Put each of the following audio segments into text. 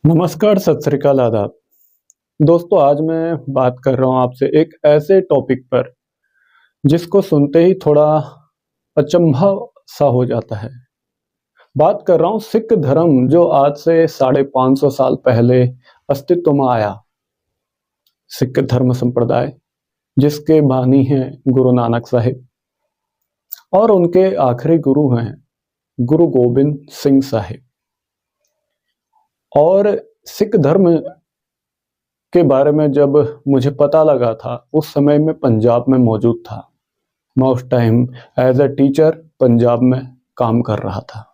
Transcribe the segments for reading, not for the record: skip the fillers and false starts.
नमस्कार, सत श्री अकाल, आदाब। दोस्तों, आज मैं बात कर रहा हूँ आपसे एक ऐसे टॉपिक पर जिसको सुनते ही थोड़ा अचंभा सा हो जाता है। बात कर रहा हूँ सिख धर्म, जो आज से 550 साल पहले अस्तित्व में आया। सिख धर्म संप्रदाय जिसके बानी हैं गुरु नानक साहिब और उनके आखिरी गुरु हैं गुरु गोबिंद सिंह साहिब। और सिख धर्म के बारे में जब मुझे पता लगा था, उस समय मैं पंजाब में मौजूद था। मैं उस time as a teacher Punjab में काम कर रहा था,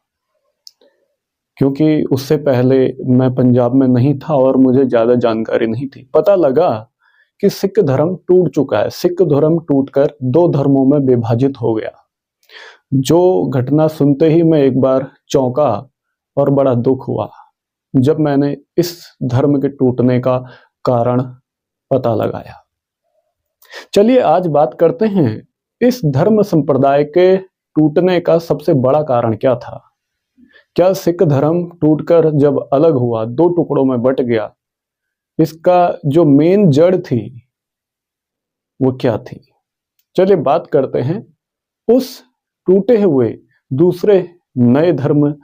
क्योंकि उससे पहले मैं पंजाब में नहीं था और मुझे ज़्यादा जानकारी नहीं थी। पता लगा कि सिख धर्म टूट चुका है। सिख धर्म टूटकर दो धर्मों में विभाजित हो गया। जो घटना सुनते ही मैं एक बार चौंका और बड़ा दुख हुआ जब मैंने इस धर्म के टूटने का कारण पता लगाया। चलिए आज बात करते हैं इस धर्म संप्रदाय के टूटने का सबसे बड़ा कारण क्या था। क्या सिख धर्म टूटकर जब अलग हुआ, दो टुकड़ों में बट गया, इसका जो मेन जड़ थी वो क्या थी। चलिए बात करते हैं उस टूटे हुए दूसरे नए धर्म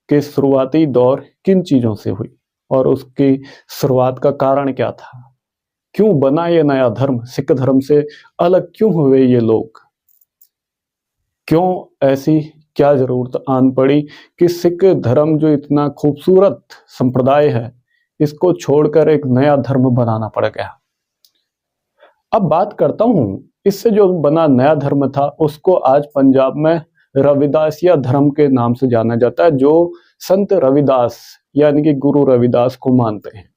के शुरुआती दौर किन चीजों से हुई और उसकी शुरुआत का कारण क्या था। क्यों बना ये नया धर्म, सिख धर्म से अलग क्यों हुए ये लोग, क्यों ऐसी क्या जरूरत आन पड़ी कि सिख धर्म जो इतना खूबसूरत संप्रदाय है, इसको छोड़कर एक नया धर्म बनाना पड़ गया। अब बात करता हूं, इससे जो बना नया धर्म था उसको आज पंजाब में रविदासिया धर्म के नाम से जाना जाता है, जो संत रविदास यानी कि गुरु रविदास को मानते हैं।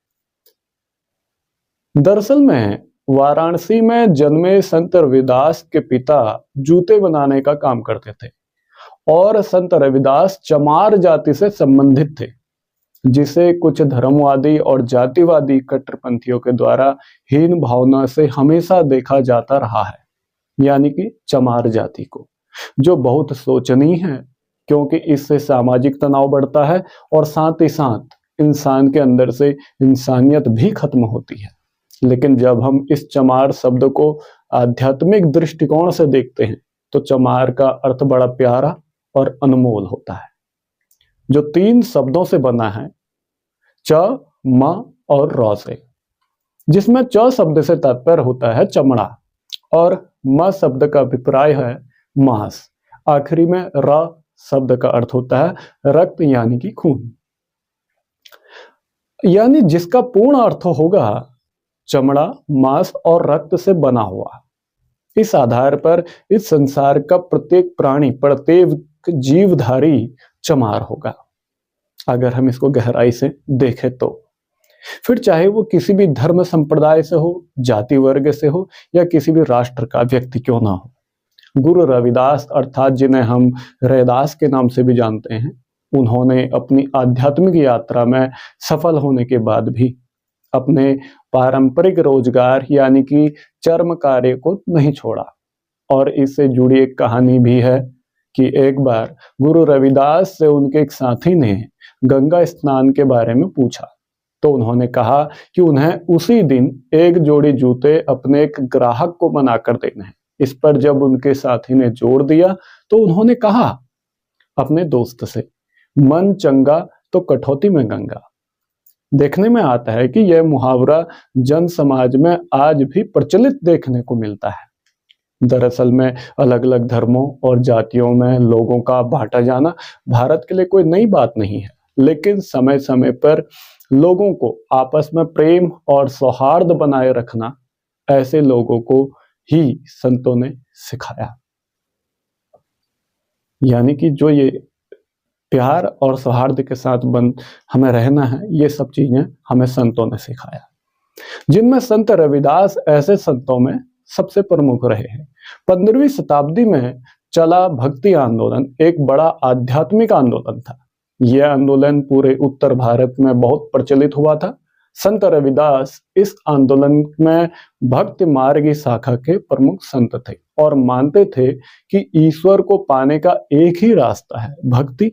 दरअसल में वाराणसी में जन्मे संत रविदास के पिता जूते बनाने का काम करते थे और संत रविदास चमार जाति से संबंधित थे, जिसे कुछ धर्मवादी और जातिवादी कट्टरपंथियों के द्वारा हीन भावना से हमेशा देखा जाता रहा है, यानी कि चमार जाति को, जो बहुत शोचनीय है, क्योंकि इससे सामाजिक तनाव बढ़ता है और साथ ही साथ इंसान के अंदर से इंसानियत भी खत्म होती है। लेकिन जब हम इस चमार शब्द को आध्यात्मिक दृष्टिकोण से देखते हैं तो चमार का अर्थ बड़ा प्यारा और अनमोल होता है, जो 3 शब्दों से बना है, च, म और र से, जिसमें च शब्द से तात्पर्य होता है चमड़ा और म शब्द का अभिप्राय है मांस। आखिरी में र शब्द का अर्थ होता है रक्त यानी कि खून, यानी जिसका पूर्ण अर्थ होगा चमड़ा, मांस और रक्त से बना हुआ। इस आधार पर इस संसार का प्रत्येक प्राणी, प्रत्येक जीवधारी चमार होगा, अगर हम इसको गहराई से देखें तो। फिर चाहे वो किसी भी धर्म संप्रदाय से हो, जाति वर्ग से हो या किसी भी राष्ट्र का व्यक्ति क्यों ना हो। गुरु रविदास अर्थात जिन्हें हम रैदास के नाम से भी जानते हैं, उन्होंने अपनी आध्यात्मिक यात्रा में सफल होने के बाद भी अपने पारंपरिक रोजगार यानी कि चर्म कार्य को नहीं छोड़ा। और इससे जुड़ी एक कहानी भी है कि एक बार गुरु रविदास से उनके एक साथी ने गंगा स्नान के बारे में पूछा, तो उन्होंने कहा कि उन्हें उसी दिन एक जोड़ी जूते अपने एक ग्राहक को बनाकर देने हैं। इस पर जब उनके साथी ने जोड़ दिया तो उन्होंने कहा अपने दोस्त से, मन चंगा तो कठौती में गंगा। देखने में आता है कि यह मुहावरा जन समाज में आज भी प्रचलित देखने को मिलता है। दरअसल में अलग अलग धर्मों और जातियों में लोगों का बांटा जाना भारत के लिए कोई नई बात नहीं है, लेकिन समय समय पर लोगों को आपस में प्रेम और सौहार्द बनाए रखना ऐसे लोगों को ही संतों ने सिखाया। यानी कि जो ये प्यार और सौहार्द के साथ हमें रहना है, ये सब चीजें हमें संतों ने सिखाया, जिनमें संत रविदास ऐसे संतों में सबसे प्रमुख रहे हैं। 15वीं शताब्दी में चला भक्ति आंदोलन एक बड़ा आध्यात्मिक आंदोलन था। यह आंदोलन पूरे उत्तर भारत में बहुत प्रचलित हुआ था। संत रविदास इस आंदोलन में भक्ति मार्ग शाखा के प्रमुख संत थे और मानते थे कि ईश्वर को पाने का एक ही रास्ता है, भक्ति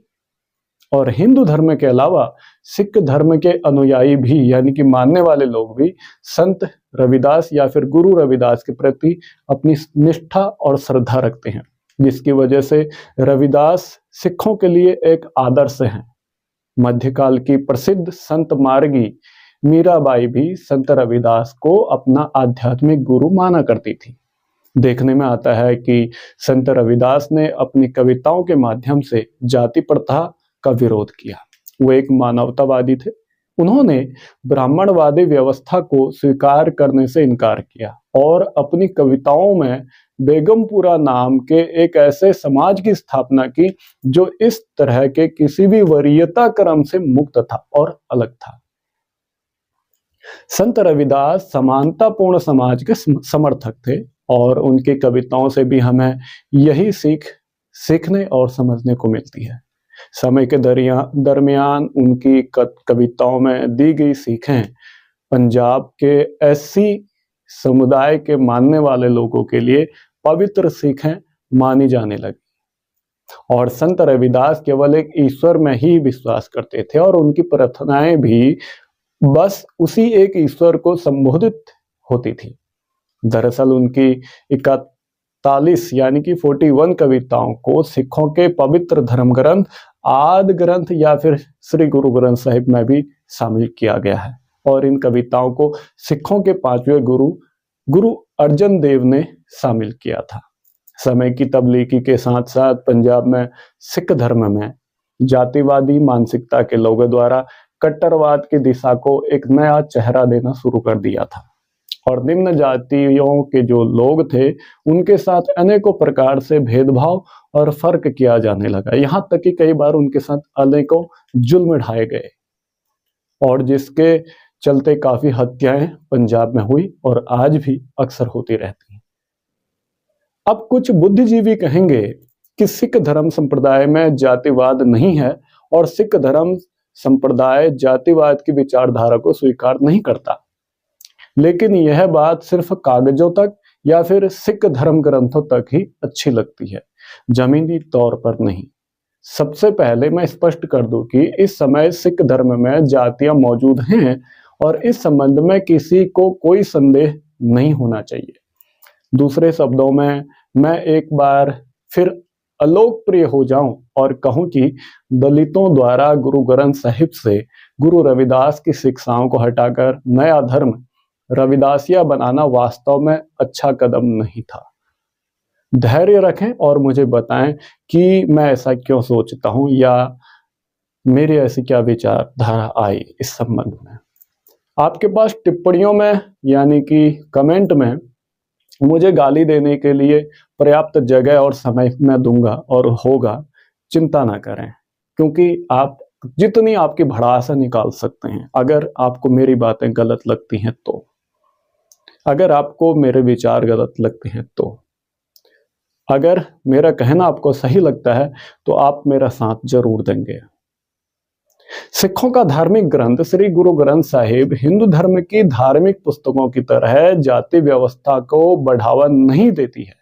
और हिंदू धर्म के अलावा सिख धर्म के अनुयायी भी यानी कि मानने वाले लोग भी संत रविदास या फिर गुरु रविदास के प्रति अपनी निष्ठा और श्रद्धा रखते हैं, जिसकी वजह से रविदास सिखों के लिए एक आदर्श हैं। मध्यकाल की प्रसिद्ध संत मार्गी मीराबाई भी संत रविदास को अपना आध्यात्मिक गुरु माना करती थी। देखने में आता है कि संत रविदास ने अपनी कविताओं के माध्यम से जाति प्रथा का विरोध किया। वो एक मानवतावादी थे। उन्होंने ब्राह्मणवादी व्यवस्था को स्वीकार करने से इनकार किया और अपनी कविताओं में बेगमपुरा नाम के एक ऐसे समाज की स्थापना की जो इस तरह के किसी भी वरीयता क्रम से मुक्त था और अलग था। संत रविदास समानतापूर्ण समाज के समर्थक थे और उनकी कविताओं से भी हमें यही सीखने और समझने को मिलती है। समय के दरमियान उनकी कविताओं में दी गई सीखें पंजाब के एससी समुदाय के मानने वाले लोगों के लिए पवित्र सीखें मानी जाने लगी। और संत रविदास केवल एक ईश्वर में ही विश्वास करते थे और उनकी प्रार्थनाएं भी बस उसी एक ईश्वर को संबोधित होती थी। दरअसल उनकी 41 यानी कि 41 कविताओं को सिखों के पवित्र धर्म ग्रंथ आदि ग्रंथ या फिर श्री गुरु ग्रंथ साहिब में भी शामिल किया गया है। और इन कविताओं को सिखों के 5वें गुरु अर्जन देव ने शामिल किया था। समय की तब्लीगी के साथ साथ पंजाब में सिख धर्म में जातिवादी मानसिकता के लोगों द्वारा कट्टरवाद की दिशा को एक नया चेहरा देना शुरू कर दिया था और निम्न जातियों के जो लोग थे उनके साथ अनेकों प्रकार से भेदभाव और फर्क किया जाने लगा। यहाँ तक कि कई बार उनके साथ अनेकों जुल्म ढाए गए और जिसके चलते काफी हत्याएं पंजाब में हुई और आज भी अक्सर होती रहती हैं। अब कुछ बुद्धिजीवी कहेंगे कि सिख धर्म संप्रदाय में जातिवाद नहीं है और सिख धर्म संप्रदाय जातिवाद की विचारधारा को स्वीकार नहीं करता, लेकिन यह बात सिर्फ कागजों तक या फिर सिख धर्म ग्रंथों तक ही अच्छी लगती है, जमीनी तौर पर नहीं। सबसे पहले मैं स्पष्ट कर दूं कि इस समय सिख धर्म में जातियां मौजूद हैं और इस संबंध में किसी को कोई संदेह नहीं होना चाहिए। दूसरे शब्दों में मैं एक बार फिर अलोकप्रिय हो जाऊं और कहूं कि दलितों द्वारा गुरु ग्रंथ साहिब से गुरु रविदास की शिक्षाओं को हटाकर नया धर्म रविदासिया बनाना वास्तव में अच्छा कदम नहीं था। धैर्य रखें और मुझे बताएं कि मैं ऐसा क्यों सोचता हूं या मेरी ऐसी क्या विचारधारा आई इस संबंध में। आपके पास टिप्पणियों में यानी कि कमेंट में मुझे गाली देने के लिए पर्याप्त जगह और समय मैं दूंगा और होगा, चिंता ना करें, क्योंकि आप जितनी आपकी भड़ास निकाल सकते हैं। अगर आपको मेरी बातें गलत लगती हैं तो, अगर आपको मेरे विचार गलत लगते हैं तो, अगर मेरा कहना आपको सही लगता है तो आप मेरा साथ जरूर देंगे। सिखों का धार्मिक ग्रंथ श्री गुरु ग्रंथ साहिब हिंदू धर्म की धार्मिक पुस्तकों की तरह जाति व्यवस्था को बढ़ावा नहीं देती है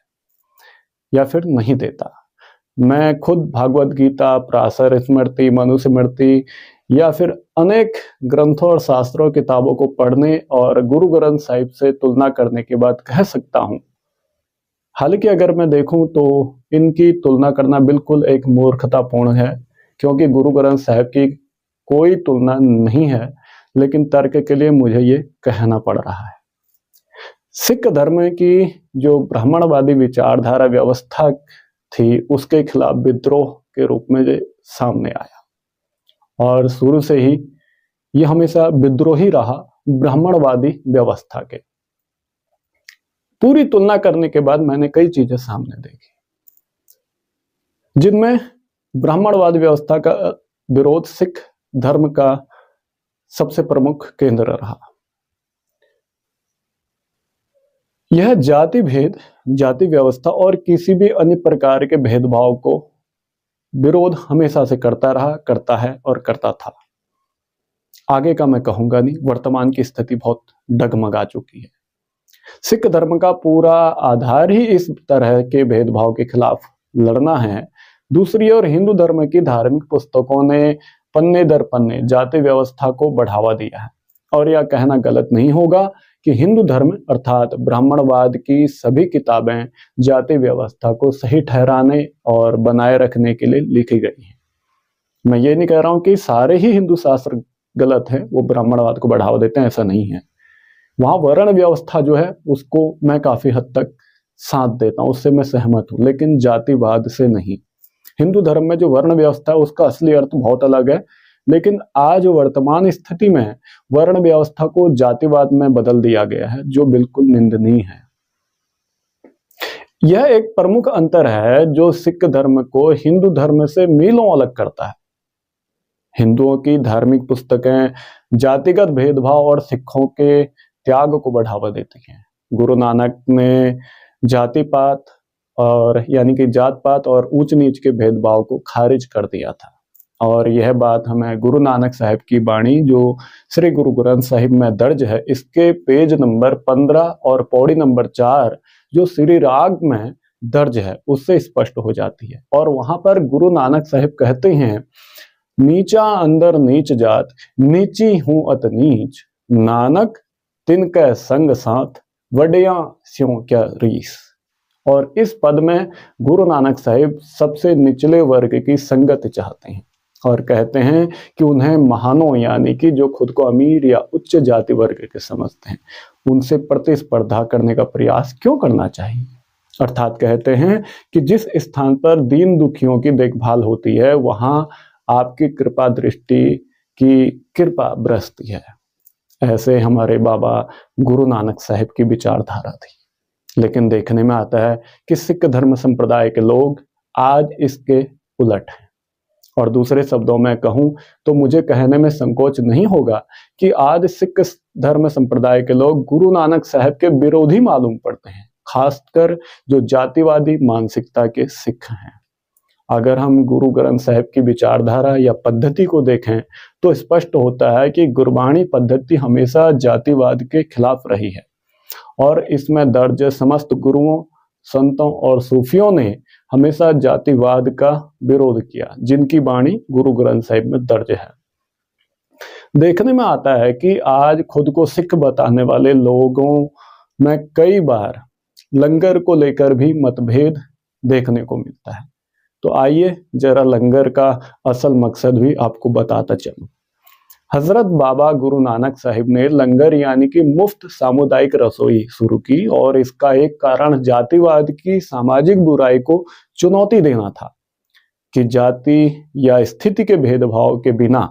या फिर नहीं देता। मैं खुद भागवत गीता, पराशर स्मृति, मनुस्मृति या फिर अनेक ग्रंथों और शास्त्रों किताबों को पढ़ने और गुरु ग्रंथ साहिब से तुलना करने के बाद कह सकता हूं, हालांकि अगर मैं देखूं तो इनकी तुलना करना बिल्कुल एक मूर्खतापूर्ण है, क्योंकि गुरु ग्रंथ साहिब की कोई तुलना नहीं है, लेकिन तर्क के लिए मुझे ये कहना पड़ रहा है। सिख धर्म की जो ब्राह्मणवादी विचारधारा व्यवस्था थी उसके खिलाफ विद्रोह के रूप में ये सामने आया और शुरू से ही ये हमेशा विद्रोही रहा ब्राह्मणवादी व्यवस्था के। पूरी तुलना करने के बाद मैंने कई चीजें सामने देखी जिनमें ब्राह्मणवाद व्यवस्था का विरोध सिख धर्म का सबसे प्रमुख केंद्र रहा। यह जाति भेद, जाति व्यवस्था और किसी भी अन्य प्रकार के भेदभाव को विरोध हमेशा से करता रहा, करता है और करता था। आगे का मैं कहूंगा नहीं, वर्तमान की स्थिति बहुत डगमगा चुकी है। सिख धर्म का पूरा आधार ही इस तरह के भेदभाव के खिलाफ लड़ना है दूसरी ओर हिंदू धर्म की धार्मिक पुस्तकों ने पन्ने दर पन्ने जाति व्यवस्था को बढ़ावा दिया है। और यह कहना गलत नहीं होगा कि हिंदू धर्म अर्थात ब्राह्मणवाद की सभी किताबें जाति व्यवस्था को सही ठहराने और बनाए रखने के लिए लिखी गई हैं। मैं ये नहीं कह रहा हूं कि सारे ही हिंदू शास्त्र गलत हैं, वो ब्राह्मणवाद को बढ़ावा देते हैं, ऐसा नहीं है। वहां वर्ण व्यवस्था जो है उसको मैं काफी हद तक साथ देता हूं, उससे मैं सहमत हूं, लेकिन जातिवाद से नहीं। हिंदू धर्म में जो वर्ण व्यवस्था है उसका असली अर्थ बहुत अलग है, लेकिन आज वर्तमान स्थिति में वर्ण व्यवस्था को जातिवाद में बदल दिया गया है, जो बिल्कुल निंदनीय है। यह एक प्रमुख अंतर है जो सिख धर्म को हिंदू धर्म से मीलों अलग करता है। हिंदुओं की धार्मिक पुस्तकें जातिगत भेदभाव और सिखों के त्याग को बढ़ावा देती हैं। गुरु नानक ने जातिपात और यानी कि जात पात और ऊंच नीच के भेदभाव को खारिज कर दिया था। और यह बात हमें गुरु नानक साहिब की बाणी जो श्री गुरु ग्रंथ साहिब में दर्ज है, इसके पेज नंबर 15 और पौड़ी नंबर 4 जो श्री राग में दर्ज है उससे स्पष्ट हो जाती है। और वहां पर गुरु नानक साहिब कहते हैं, नीचा अंदर नीच जात, नीची हूं अत नीच, नानक तिनके संग साथ, वडिया स्यों क्या रीस। और इस पद में गुरु नानक साहिब सबसे निचले वर्ग की संगत चाहते हैं और कहते हैं कि उन्हें महानों यानी कि जो खुद को अमीर या उच्च जाति वर्ग के समझते हैं उनसे प्रतिस्पर्धा करने का प्रयास क्यों करना चाहिए। अर्थात कहते हैं कि जिस स्थान पर दीन दुखियों की देखभाल होती है वहां आपकी कृपा दृष्टि की कृपा बरसती है। ऐसे हमारे बाबा गुरु नानक साहिब की विचारधारा थी। लेकिन देखने में आता है कि सिख धर्म संप्रदाय के लोग आज इसके उलट हैं। और दूसरे शब्दों में कहूं तो मुझे कहने में संकोच नहीं होगा कि आज सिख धर्म संप्रदाय के लोग गुरु नानक साहिब के विरोधी मालूम पड़ते हैं, खासकर जो जातिवादी मानसिकता के सिख हैं। अगर हम गुरु ग्रंथ साहिब की विचारधारा या पद्धति को देखें तो स्पष्ट होता है कि गुरबाणी पद्धति हमेशा जातिवाद के खिलाफ रही है और इसमें दर्ज समस्त गुरुओं, संतों और सूफियों ने हमेशा जातिवाद का विरोध किया, जिनकी बाणी गुरु ग्रंथ साहिब में दर्ज है। देखने में आता है कि आज खुद को सिख बताने वाले लोगों में कई बार लंगर को लेकर भी मतभेद देखने को मिलता है। तो आइए जरा लंगर का असल मकसद भी आपको बताता चलूं। हजरत बाबा गुरु नानक साहिब ने लंगर यानी कि मुफ्त सामुदायिक रसोई शुरू की और इसका एक कारण जातिवाद की सामाजिक बुराई को चुनौती देना था कि जाति या स्थिति के भेदभाव के बिना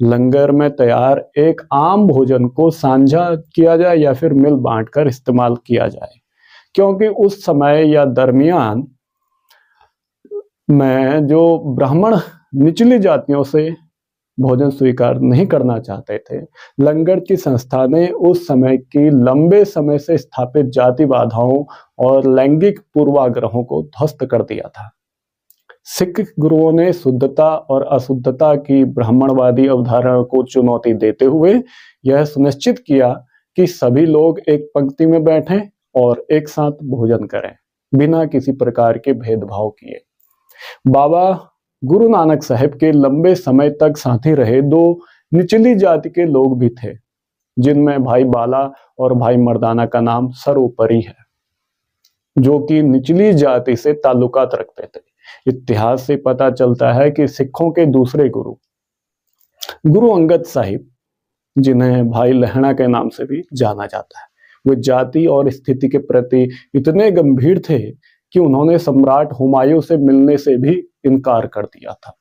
लंगर में तैयार एक आम भोजन को साझा किया जाए या फिर मिल बांटकर इस्तेमाल किया जाए, क्योंकि उस समय या दरमियान में जो ब्राह्मण निचली जातियों से भोजन स्वीकार नहीं करना चाहते थे, लंगर की संस्था ने उस समय की लंबे समय से स्थापित जाति बाधाओं और लैंगिक पूर्वाग्रहों को ध्वस्त कर दिया था। सिख गुरुओं ने शुद्धता और अशुद्धता की ब्राह्मणवादी अवधारणा को चुनौती देते हुए यह सुनिश्चित किया कि सभी लोग एक पंक्ति में बैठें और एक साथ भोजन करें बिना किसी प्रकार के भेदभाव किए। बाबा गुरु नानक साहिब के लंबे समय तक साथी रहे दो निचली जाति के लोग भी थे, जिनमें भाई बाला और भाई मर्दाना का नाम सर्वोपरि है, जो कि निचली जाति से ताल्लुकात रखते थे। इतिहास से पता चलता है कि सिखों के दूसरे गुरु गुरु अंगद साहिब, जिन्हें भाई लहणा के नाम से भी जाना जाता है, वे जाति और स्थिति के प्रति इतने गंभीर थे कि उन्होंने सम्राट हुमायूं से मिलने से भी इनकार कर दिया था,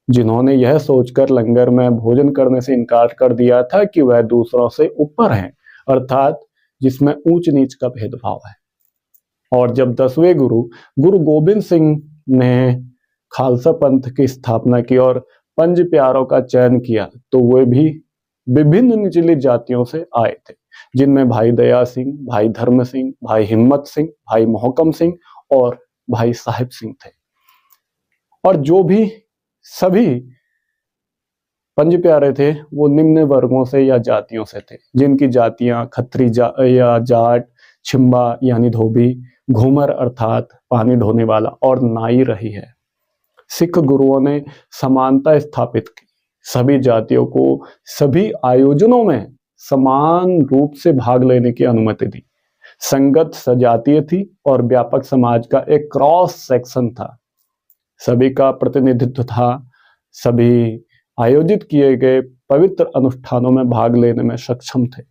जिन्होंने यह सोचकर लंगर में भोजन करने से इनकार कर दिया था कि वह दूसरों से ऊपर हैं, अर्थात जिसमें ऊंच नीच का भेदभाव है। और जब 10वें गुरु गुरु गोबिंद सिंह ने खालसा पंथ की स्थापना की और 5 प्यारों का चयन किया तो वे भी विभिन्न निचली जातियों से आए थे, जिनमें भाई दया सिंह, भाई धर्म सिंह, भाई हिम्मत सिंह, भाई मोहकम सिंह और भाई साहिब सिंह थे। और जो भी सभी 5 प्यारे थे वो निम्न वर्गों से या जातियों से थे, जिनकी जातियां खत्री या जाट, छिंबा यानी धोबी, घूमर अर्थात पानी ढोने वाला और नाई रही है। सिख गुरुओं ने समानता स्थापित की, सभी जातियों को सभी आयोजनों में समान रूप से भाग लेने की अनुमति दी। संगत सजातीय थी और व्यापक समाज का एक क्रॉस सेक्शन था, सभी का प्रतिनिधित्व था, सभी आयोजित किए गए पवित्र अनुष्ठानों में भाग लेने में सक्षम थे।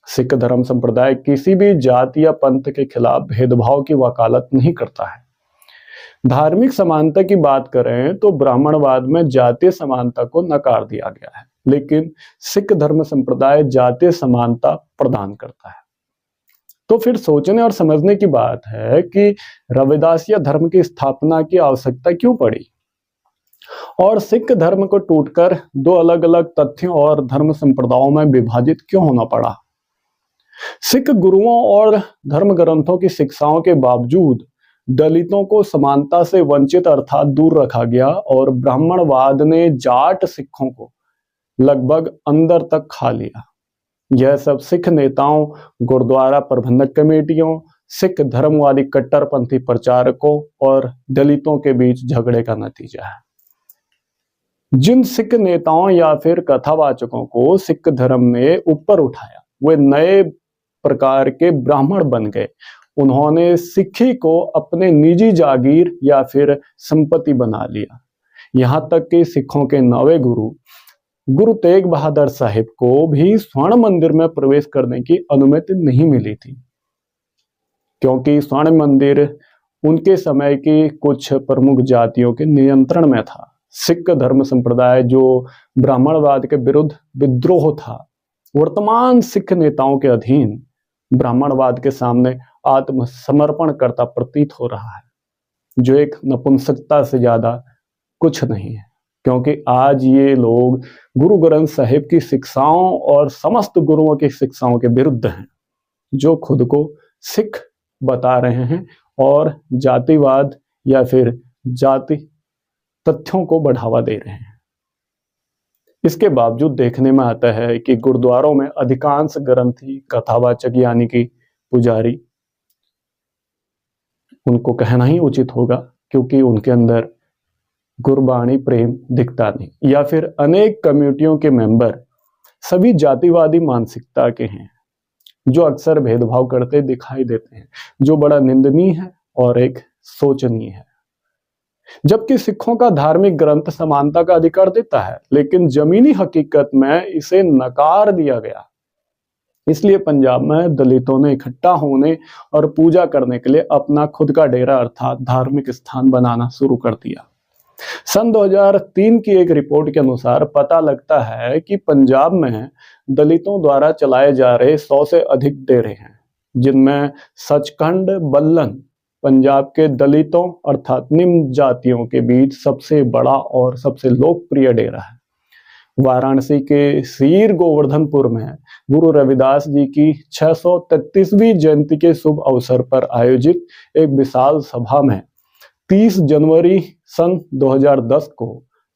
सिख धर्म संप्रदाय किसी भी जाति या पंथ के खिलाफ भेदभाव की वकालत नहीं करता है। धार्मिक समानता की बात करें तो ब्राह्मणवाद में जातीय समानता को नकार दिया गया है, लेकिन सिख धर्म संप्रदाय जातीय समानता प्रदान करता है। तो फिर सोचने और समझने की बात है कि रविदासिया धर्म की स्थापना की आवश्यकता क्यों पड़ी और सिख धर्म को टूटकर दो अलग अलग तथ्यों और धर्म संप्रदायों में विभाजित क्यों होना पड़ा। सिख गुरुओं और धर्म ग्रंथों की शिक्षाओं के बावजूद दलितों को समानता से वंचित अर्थात दूर रखा गया और ब्राह्मणवाद ने जाट सिखों को लगभग अंदर तक खा लिया। यह सब सिख नेताओं, गुरुद्वारा प्रबंधक कमेटियों, सिख धर्मवादी कट्टरपंथी प्रचारकों और दलितों के बीच झगड़े का नतीजा है। जिन सिख नेताओं या फिर कथावाचकों को सिख धर्म ने ऊपर उठाया वे नए प्रकार के ब्राह्मण बन गए। उन्होंने सिखी को अपने निजी जागीर या फिर संपत्ति बना लिया। यहां तक कि सिखों के नवे गुरु तेग बहादुर साहिब को भी स्वर्ण मंदिर में प्रवेश करने की अनुमति नहीं मिली थी, क्योंकि स्वर्ण मंदिर उनके समय की कुछ प्रमुख जातियों के नियंत्रण में था। सिख धर्म संप्रदाय जो ब्राह्मणवाद के विरुद्ध विद्रोह था, वर्तमान सिख नेताओं के अधीन ब्राह्मणवाद के सामने आत्मसमर्पण करता प्रतीत हो रहा है, जो एक नपुंसकता से ज्यादा कुछ नहीं है, क्योंकि आज ये लोग गुरु ग्रंथ साहिब की शिक्षाओं और समस्त गुरुओं की शिक्षाओं के विरुद्ध हैं, जो खुद को सिख बता रहे हैं और जातिवाद या फिर जाति तथ्यों को बढ़ावा दे रहे हैं। इसके बावजूद देखने में आता है कि गुरुद्वारों में अधिकांश ग्रंथी, कथावाचक यानी कि पुजारी, उनको कहना ही उचित होगा क्योंकि उनके अंदर गुरबाणी प्रेम दिखता नहीं, या फिर अनेक कम्युनिटियों के मेंबर सभी जातिवादी मानसिकता के हैं, जो अक्सर भेदभाव करते दिखाई देते हैं, जो बड़ा निंदनीय है और एक शोचनीय है। जबकि सिखों का धार्मिक ग्रंथ समानता का अधिकार देता है, लेकिन जमीनी हकीकत में इसे नकार दिया गया। इसलिए पंजाब में दलितों ने इकट्ठा होने और पूजा करने के लिए अपना खुद का डेरा अर्थात धार्मिक स्थान बनाना शुरू कर दिया। सन 2003 की एक रिपोर्ट के अनुसार पता लगता है कि पंजाब में दलितों द्वारा चलाए जा रहे 100 से अधिक डेरे हैं, जिनमें सचखंड बल्लन पंजाब के दलितों अर्थात निम्न जातियों के बीच सबसे बड़ा और सबसे लोकप्रिय डेरा है। वाराणसी के सीर गोवर्धनपुर में गुरु रविदास जी की 633वीं जयंती के शुभ अवसर पर आयोजित एक विशाल सभा में 30 जनवरी सन 2010 को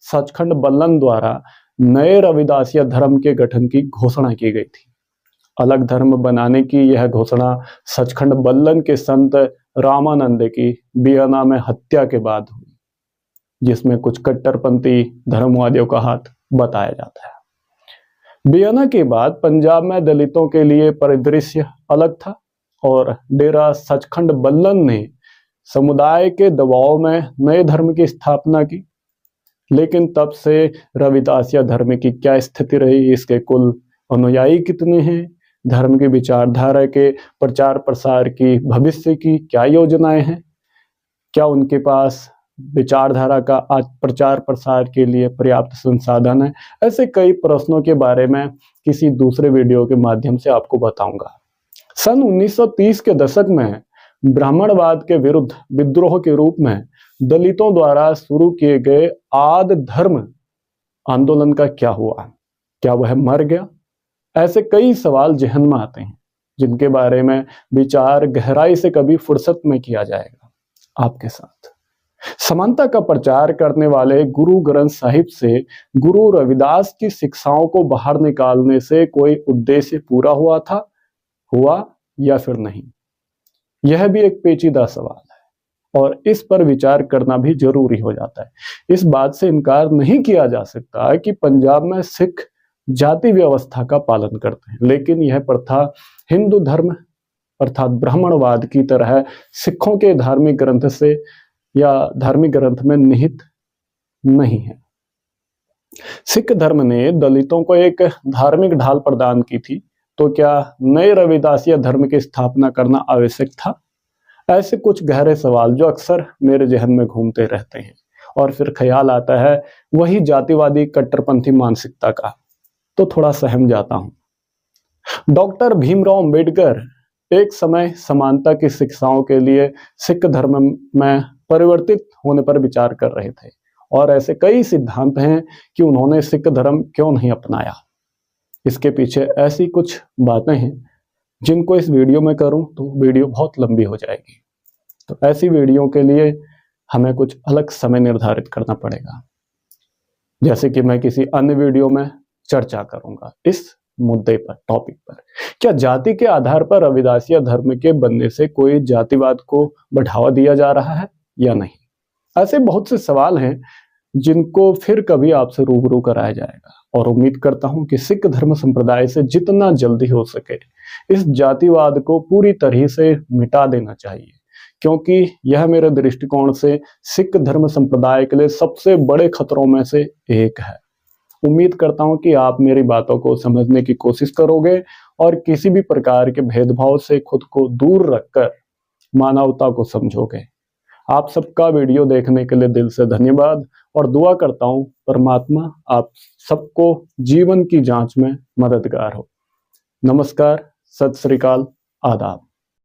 सचखंड बल्लन द्वारा नए रविदासिया धर्म के गठन की घोषणा की गई थी। अलग धर्म बनाने की यह घोषणा सचखंड बल्लन के संत रामानंद की बियाना में हत्या के बाद हुई, जिसमें कुछ कट्टरपंथी धर्मवादियों का हाथ बताया जाता है। बियाना के बाद पंजाब में दलितों के लिए परिदृश्य अलग था और डेरा सचखंड बल्लन ने समुदाय के दबाव में नए धर्म की स्थापना की। लेकिन तब से रविदासिया धर्म की क्या स्थिति रही, इसके कुल अनुयायी कितने हैं, धर्म की विचारधारा के प्रचार प्रसार की भविष्य की क्या योजनाएं हैं, क्या उनके पास विचारधारा का आज प्रचार प्रसार के लिए पर्याप्त संसाधन है, ऐसे कई प्रश्नों के बारे में किसी दूसरे वीडियो के माध्यम से आपको बताऊंगा। सन 1930 के दशक में ब्राह्मणवाद के विरुद्ध विद्रोह के रूप में दलितों द्वारा शुरू किए गए आद धर्म आंदोलन का क्या हुआ, क्या वह मर गया? ऐसे कई सवाल जहन में आते हैं, जिनके बारे में विचार गहराई से कभी फुर्सत में किया जाएगा आपके साथ। समानता का प्रचार करने वाले गुरु ग्रंथ साहिब से गुरु रविदास की शिक्षाओं को बाहर निकालने से कोई उद्देश्य पूरा हुआ या फिर नहीं? यह भी एक पेचीदा सवाल है और इस पर विचार करना भी जरूरी हो जाता है। इस बात से इनकार नहीं किया जा सकता कि पंजाब में सिख जाति व्यवस्था का पालन करते हैं, लेकिन यह प्रथा हिंदू धर्म अर्थात ब्राह्मणवाद की तरह सिखों के धार्मिक ग्रंथ से या धार्मिक ग्रंथ में निहित नहीं है। सिख धर्म ने दलितों को एक धार्मिक ढाल प्रदान की थी, तो क्या नए रविदासिया धर्म की स्थापना करना आवश्यक था? ऐसे कुछ गहरे सवाल जो अक्सर मेरे जहन में घूमते रहते हैं, और फिर ख्याल आता है वही जातिवादी कट्टरपंथी मानसिकता का, तो थोड़ा सहम जाता हूं। डॉक्टर भीमराव अंबेडकर एक समय समानता की शिक्षाओं के लिए सिख धर्म में परिवर्तित होने पर विचार कर रहे थे, और ऐसे कई सिद्धांत हैं कि उन्होंने सिख धर्म क्यों नहीं अपनाया। इसके पीछे ऐसी कुछ बातें हैं जिनको इस वीडियो में करूं तो वीडियो बहुत लंबी हो जाएगी, तो ऐसी वीडियो के लिए हमें कुछ अलग समय निर्धारित करना पड़ेगा, जैसे कि मैं किसी अन्य वीडियो में चर्चा करूंगा इस मुद्दे पर, टॉपिक पर। क्या जाति के आधार पर रविदासिया धर्म के बनने से कोई जातिवाद को बढ़ावा दिया जा रहा है या नहीं? ऐसे बहुत से सवाल हैं जिनको फिर कभी आपसे रूबरू कराया जाएगा, और उम्मीद करता हूं कि सिख धर्म संप्रदाय से जितना जल्दी हो सके इस जातिवाद को पूरी तरह से मिटा देना चाहिए, क्योंकि यह मेरे दृष्टिकोण से सिख धर्म संप्रदाय के लिए सबसे बड़े खतरों में से एक है। उम्मीद करता हूं कि आप मेरी बातों को समझने की कोशिश करोगे और किसी भी प्रकार के भेदभाव से खुद को दूर रखकर मानवता को समझोगे। आप सबका वीडियो देखने के लिए दिल से धन्यवाद, और दुआ करता हूं परमात्मा आप सबको जीवन की जांच में मददगार हो। नमस्कार, सत श्री अकाल, आदाब।